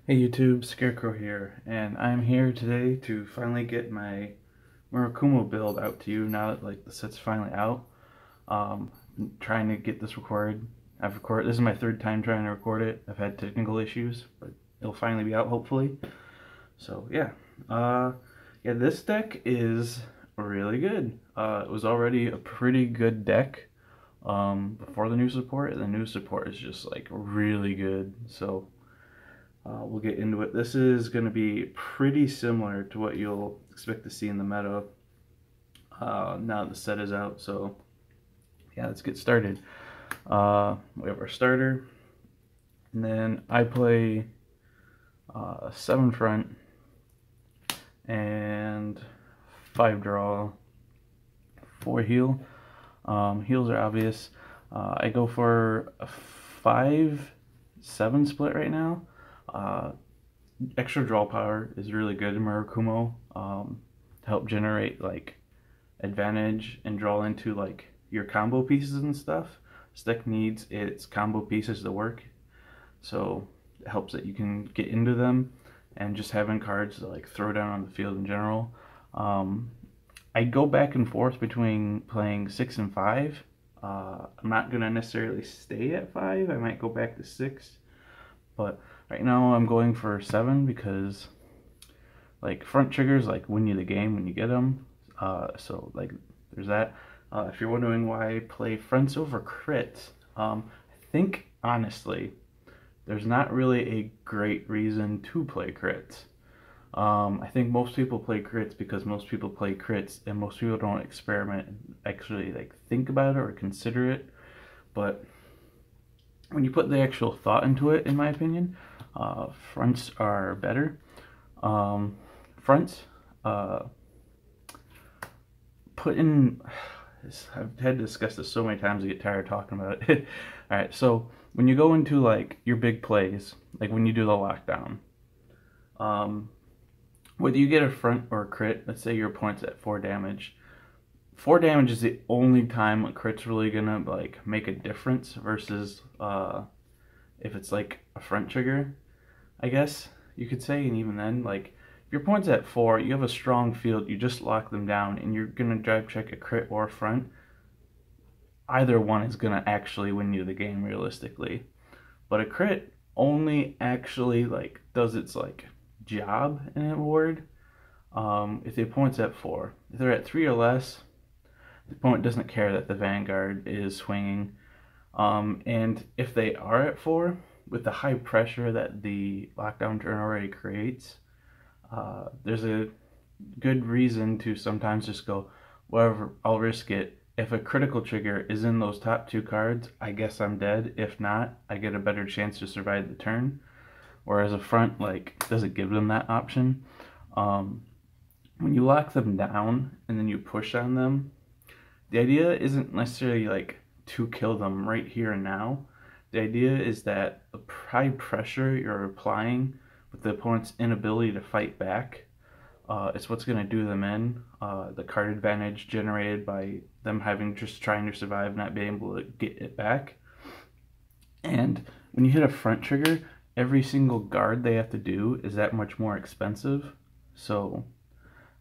Hey YouTube, Scarecrow here, and I'm here today to finally get my Murakumo build out to you now that the set's finally out. I'm trying to get this recorded. This is my third time trying to record it. I've had technical issues, but it'll finally be out hopefully. So yeah, this deck is really good. It was already a pretty good deck before the new support, and the new support is just like really good. So we'll get into it. This is going to be pretty similar to what you'll expect to see in the meta now that the set is out. So yeah, let's get started. We have our starter, and then I play 7 front and 5 draw, 4 heal. Heals are obvious. I go for a 5-7 split right now. Extra draw power is really good in Murakumo to help generate advantage and draw into your combo pieces and stuff. This deck needs its combo pieces to work, so it helps that you can get into them, and just having cards to throw down on the field in general. I go back and forth between playing 6 and 5. I'm not gonna necessarily stay at 5. I might go back to 6, but right now I'm going for 7 because front triggers win you the game when you get them. So there's that. If you're wondering why I play fronts over crits, I think honestly there's not really a great reason to play crits. I think most people play crits because most people play crits and most people don't experiment and actually think about it or consider it. But when you put the actual thought into it, in my opinion, fronts are better. Fronts put in. I've had to discuss this so many times I get tired of talking about it. All right, so when you go into your big plays, when you do the lockdown, whether you get a front or a crit, let's say your opponent's at 4 damage. 4 damage is the only time a crit's really gonna make a difference versus if it's a front trigger, I guess you could say. And even then, if your opponent's at 4, you have a strong field, you just lock them down and you're gonna drive check a crit or a front. Either one is gonna actually win you the game realistically. But a crit only actually does its job in a word if the opponent's at 4. If they're at 3 or less, the opponent doesn't care that the Vanguard is swinging. And if they are at 4, with the high pressure that the lockdown turn already creates, there's a good reason to sometimes just go, whatever, I'll risk it. If a critical trigger is in those top 2 cards, I guess I'm dead. If not, I get a better chance to survive the turn. Whereas a front doesn't give them that option. When you lock them down and then you push on them, the idea isn't necessarily to kill them right here and now. The idea is that the high pressure you're applying with the opponent's inability to fight back, it's what's going to do them in. The card advantage generated by them just trying to survive, not being able to get it back. And when you hit a front trigger, every single guard they have to do is that much more expensive. So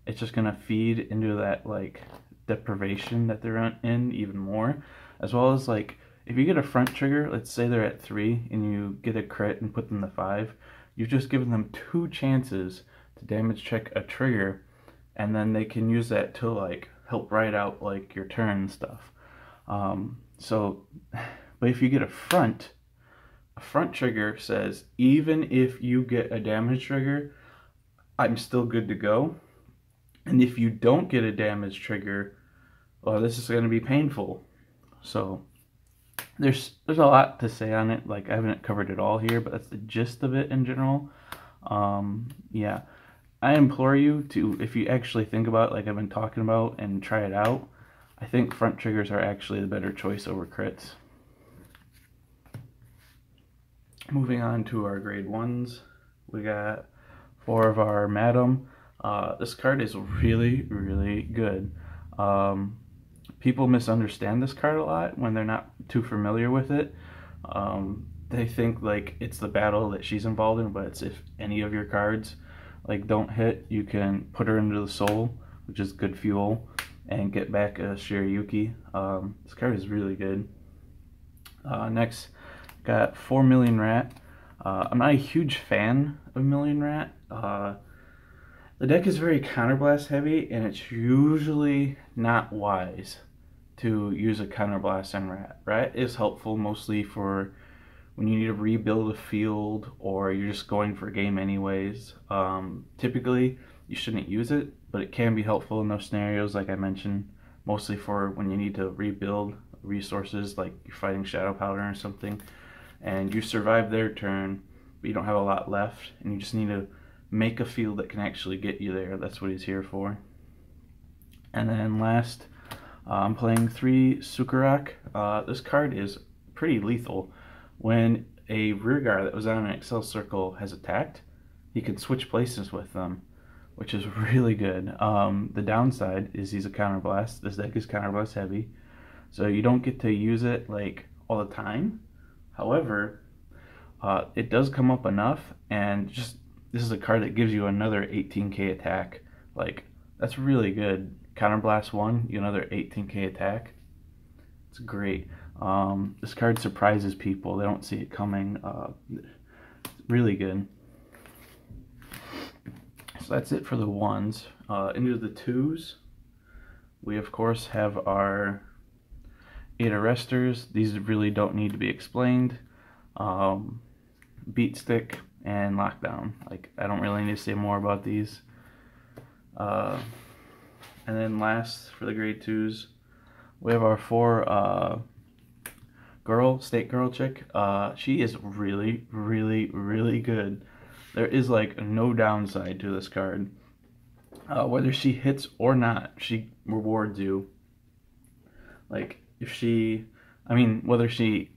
it's just going to feed into that deprivation that they're in even more, as well as if you get a front trigger, let's say they're at 3 and you get a crit and put them to 5, you've just given them 2 chances to damage check a trigger, and then they can use that to help ride out your turn and stuff. But if you get a front trigger says, even if you get a damage trigger, I'm still good to go. And if you don't get a damage trigger, well, this is going to be painful. So there's a lot to say on it. I haven't covered it all here, but that's the gist of it in general. Yeah, I implore you to, if you actually think about it I've been talking about, and try it out, I think front triggers are actually the better choice over crits. Moving on to our grade 1s, we got 4 of our Madam. This card is really, really good. People misunderstand this card a lot when they're not too familiar with it. they think like it's the battle that she's involved in, but it's if any of your cards like don't hit, you can put her into the soul, which is good fuel, and get back a Shiryuki. This card is really good. Next, got 4 Million Rat. I'm not a huge fan of Million Rat. The deck is very counterblast heavy, and it's usually not wise to use a counterblast on Rat. Rat is helpful mostly for when you need to rebuild a field or you're just going for a game anyways. Typically, you shouldn't use it, but it can be helpful in those scenarios like I mentioned, mostly for when you need to rebuild resources like you're fighting Shadow Powder or something, and you survive their turn, but you don't have a lot left, and you just need to make a field that can actually get you there. That's what he's here for. And then last, I'm playing 3 Sukurak. This card is pretty lethal. When a rearguard that was on an Excel circle has attacked, he can switch places with them, which is really good. The downside is he's a counterblast. This deck is counterblast heavy, so you don't get to use it like all the time. However, it does come up enough, and just this is a card that gives you another 18k attack. Like, that's really good. Counterblast 1, you another 18k attack. It's great. This card surprises people. They don't see it coming. Really good. So that's it for the 1s. Into the 2s, we of course have our 8 Arresters. These really don't need to be explained. Beat Stick and Lockdown. Like, I don't really need to say more about these. And then last, for the grade 2s, we have our 4 State Girl chick. She is really, really, really good. There is like no downside to this card. Whether she hits or not, she rewards you. Like, if she, whether she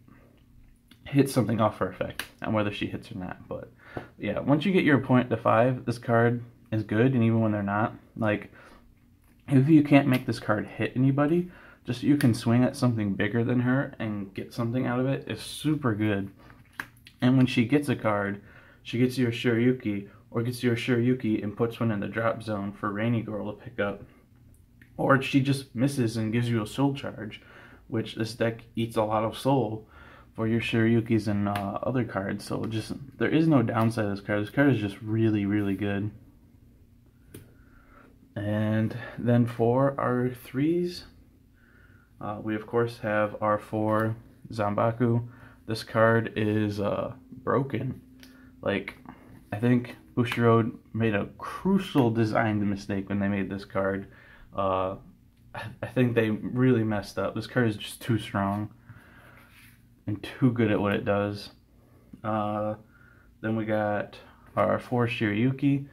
hits something off her effect, and whether she hits or not. But yeah, once you get your opponent to 5, this card is good, and even when they're not, like, if you can't make this card hit anybody, just you can swing at something bigger than her and get something out of it is super good. And when she gets a card, she gets you a Shiryuki, or gets you a Shiryuki and puts one in the drop zone for Rainy Girl to pick up. Or she just misses and gives you a soul charge, which this deck eats a lot of soul for your Shiryukis and other cards. So just, there is no downside to this card. This card is just really, really good. And then for our 3s, we of course have our 4 Zanbaku. This card is broken. Like, I think Bushiroad made a crucial design mistake when they made this card. I think they really messed up. This card is just too strong and too good at what it does. Then we got our 4 Shiryuki.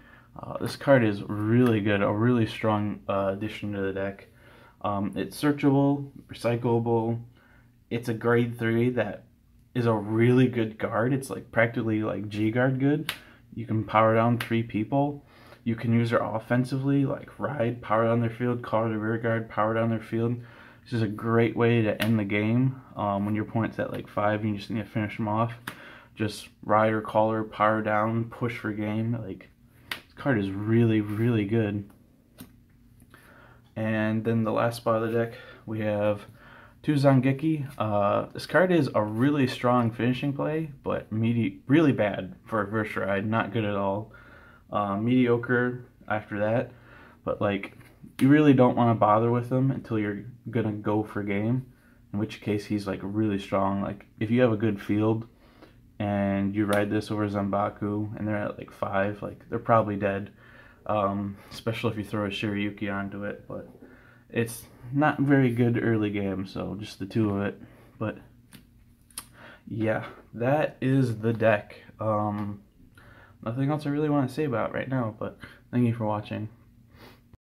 This card is really good, a really strong addition to the deck. It's searchable, recyclable. It's a grade 3 that is a really good guard. It's like practically like G-guard good. You can power down 3 people. You can use her offensively, like ride, power down their field, call her the rear guard, power down their field. This is a great way to end the game when your opponent's at like 5 and you just need to finish them off. Just ride or call her, power down, push for game. Like, this card is really, really good. And then the last spot of the deck, we have 2 Zanbaku. This card is a really strong finishing play, but really bad for a verse ride. Not good at all. Mediocre after that. But like, you really don't want to bother with him until you're gonna go for game. In which case, he's like really strong. Like, if you have a good field and you ride this over Zanbaku and they're at like 5, like, they're probably dead. Especially if you throw a Shiryuki onto it, but it's not very good early game, so just the 2 of it. But yeah, that is the deck. Nothing else I really want to say about it right now, but thank you for watching.